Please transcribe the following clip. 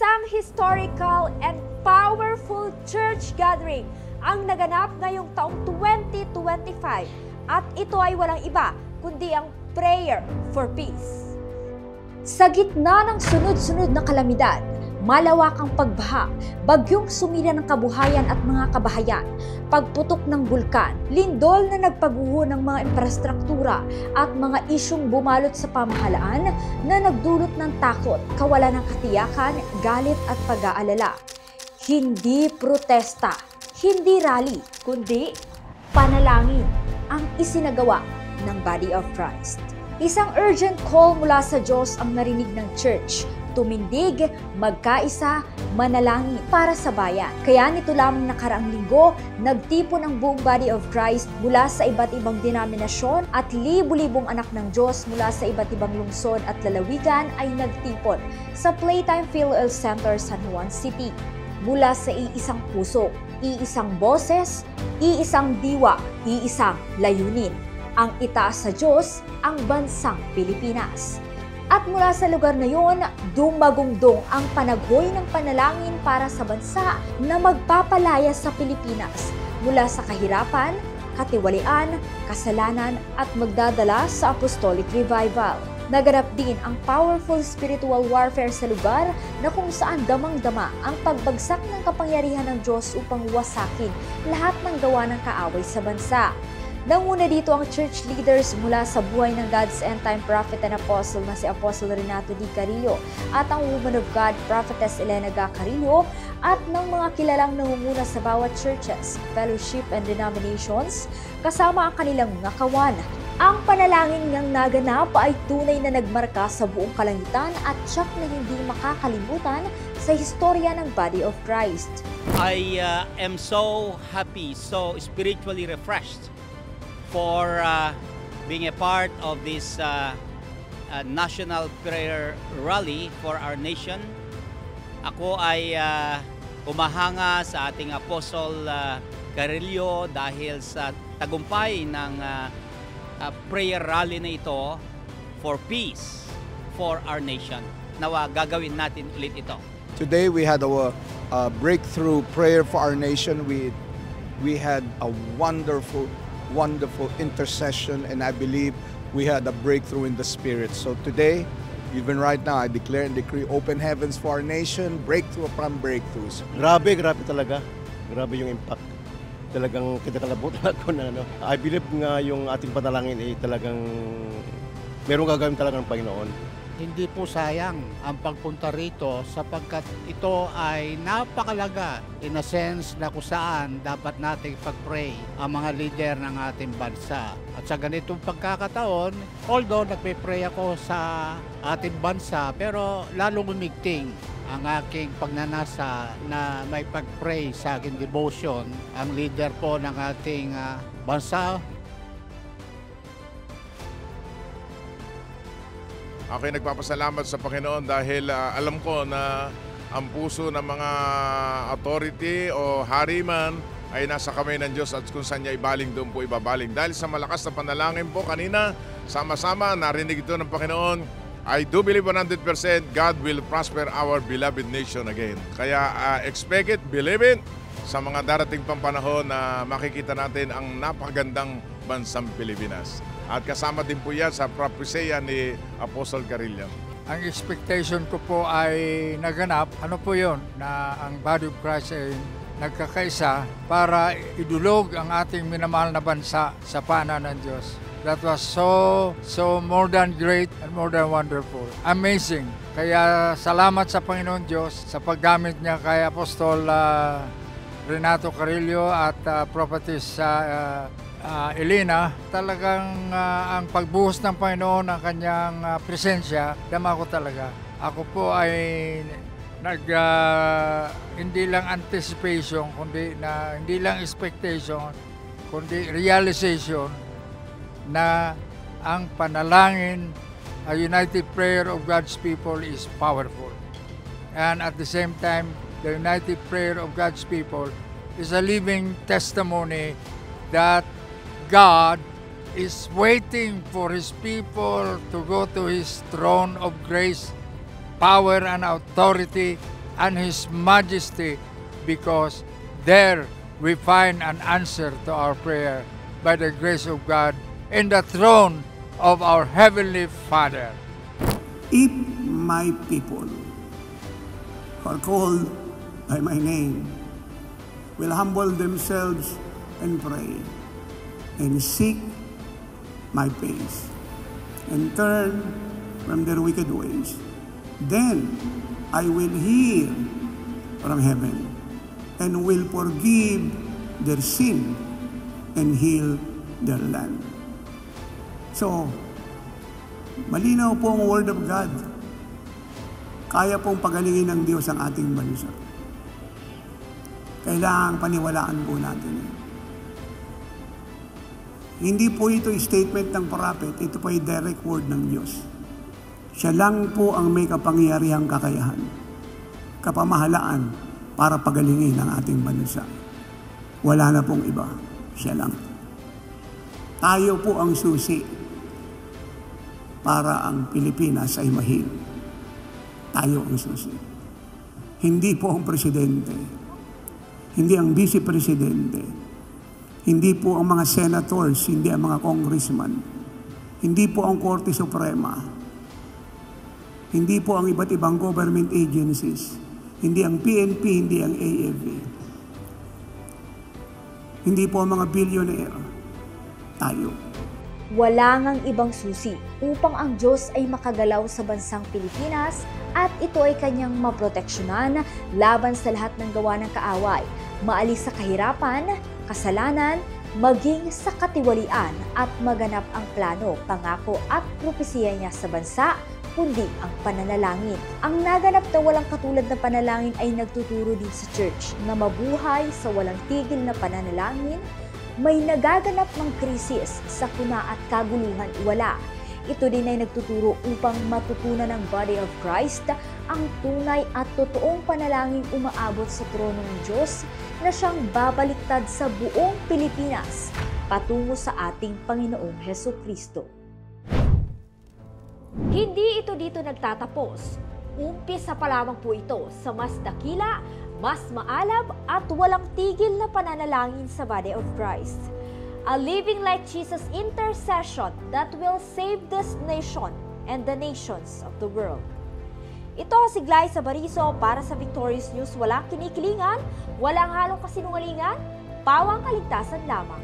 Isang historical and powerful church gathering ang naganap ngayong taong 2025 at ito ay walang iba kundi ang Prayer for Peace. Sa gitna ng sunod-sunod na kalamidad, malawakang pagbaha, bagyong sumira ng kabuhayan at mga kabahayan, pagputok ng bulkan, lindol na nagpaguho ng mga infrastruktura at mga isyong bumalot sa pamahalaan na nagdulot ng takot, kawalan ng katiyakan, galit at pag-aalala. Hindi protesta, hindi rally, kundi panalangin ang isinagawa ng Body of Christ. Isang urgent call mula sa Diyos ang narinig ng church. Tumindig, magkaisa, manalangin para sa bayan. Kaya nito lamang nakaraang linggo, nagtipon ang buong Body of Christ mula sa iba't ibang denominasyon at libu-libong anak ng Diyos mula sa iba't ibang lungsod at lalawigan ay nagtipon sa Playtime PhilHealth Center, San Juan City. Mula sa iisang puso, iisang boses, iisang diwa, iisang layunin. Ang itaas sa Diyos, ang bansang Pilipinas. At mula sa lugar na yun, dumagungdong ang panaghoy ng panalangin para sa bansa na magpapalaya sa Pilipinas mula sa kahirapan, katiwalian, kasalanan at magdadala sa apostolic revival. Naganap din ang powerful spiritual warfare sa lugar na kung saan damang-dama ang pagbagsak ng kapangyarihan ng Diyos upang wasakin lahat ng gawa ng kaaway sa bansa. Nanguna dito ang church leaders mula sa buhay ng God's end-time prophet and apostle na si Apostle Renato D. Carillo at ang woman of God, Prophetess Elena Ga Carillo at ng mga kilalang nangunguna sa bawat churches, fellowship and denominations kasama ang kanilang mga kawan. Ang panalangin niyang naganap ay tunay na nagmarka sa buong kalangitan at tiyak na hindi makakalimutan sa historya ng Body of Christ. I am so happy, so spiritually refreshed for being a part of this national prayer rally for our nation. Ako ay humahanga sa ating Apostle Carillo dahil sa tagumpay ng prayer rally na ito for peace for our nation. Nawa gagawin natin ulit ito. Today we had our breakthrough prayer for our nation. We had a wonderful intercession, and I believe we had a breakthrough in the spirit. So today, even right now, I declare and decree open heavens for our nation, breakthrough upon breakthroughs. Grabe talaga. Grabe yung impact. Talagang kinakalabutan ako na I believe nga yung ating panalangin ay talagang merong gagawin talaga ng Panginoon. Hindi po sayang ang pagpunta rito sapagkat ito ay napakalaga in a sense na kung saan dapat nating pag-pray ang mga leader ng ating bansa. At sa ganitong pagkakataon, although nagpe-pray ako sa ating bansa, pero lalong umigting ang aking pagnanasa na may pag-pray sa aking devotion ang leader po ng ating bansa. Ako'y nagpapasalamat sa Panginoon dahil alam ko na ang puso ng mga authority o hari man ay nasa kamay ng Diyos at kung saan niya ibaling, doon po ibabaling. Dahil sa malakas na panalangin po kanina, sama-sama narinig ito ng Panginoon, I do believe 100% God will prosper our beloved nation again. Kaya expect it, believe it, sa mga darating pang panahon na makikita natin ang napakagandang bansang Pilipinas. At kasama din po yan sa propesya ni Apostle Carillo. Ang expectation ko po ay naganap. Ano po yun? Na ang Body of Christ ay nagkakaisa para idulog ang ating minamahal na bansa sa paanan ng Diyos. That was so more than great and more than wonderful. Amazing. Kaya salamat sa Panginoon Diyos sa paggamit niya kay Apostol Renato Carillo at Prophetess Elena. Talagang ang pagbuhos ng Panginoon ng kanyang presensya, dama ko talaga. Ako po ay hindi lang anticipation, hindi lang expectation, kundi realization na ang panalangin, a united prayer of God's people is powerful. And at the same time, the united prayer of God's people is a living testimony that God is waiting for His people to go to His throne of grace, power and authority and His majesty, because there we find an answer to our prayer by the grace of God in the throne of our Heavenly Father. If my people who are called by my name will humble themselves and pray and seek my face and turn from their wicked ways, then I will hear from heaven and will forgive their sin and heal their land. So, malinaw po ang Word of God. Kaya pong pagalingin ng Diyos ang ating bansa. Kailangang paniwalaan po natin. Hindi po ito statement ng prophet, ito po ay direct word ng Diyos. Siya lang po ang may kapangyarihang kakayahan, kapamahalaan para pagalingin ang ating bansa. Wala na pong iba, siya lang. Tayo po ang susi para ang Pilipinas ay mahil. Tayo ang susi. Hindi po ang presidente, hindi ang vice-presidente, hindi po ang mga senators, hindi ang mga congressman, hindi po ang Korte Suprema, hindi po ang iba't ibang government agencies, hindi ang PNP, hindi ang AFP, hindi po ang mga billionaire. Tayo. Wala ngang ibang susi upang ang Diyos ay makagalaw sa bansang Pilipinas at ito ay kanyang maproteksyonan laban sa lahat ng gawa ng kaaway, maalis sa kahirapan, kasalanan, maging sa katiwalian at maganap ang plano, pangako at propesiya niya sa bansa, kundi ang pananalangin. Ang naganap na walang katulad na panalangin ay nagtuturo din sa church na mabuhay sa walang tigil na pananalangin. May nagaganap ng krisis, sakuna at kaguluhan, wala. Ito din ay nagtuturo upang matutunan ng Body of Christ ang tunay at totoong panalangin umaabot sa trono ng Diyos na siyang babaliktad sa buong Pilipinas patungo sa ating Panginoong Hesukristo. Hindi ito dito nagtatapos. Umpisa pa lamang po ito sa mas dakila, mas maalab at walang tigil na pananalangin sa Body of Christ. A living like Jesus intercession that will save this nation and the nations of the world. Ito si Glyza Bariso para sa Victorious News. Walang kinikilingan, walang halong kasinungalingan, pawang kaligtasan lamang.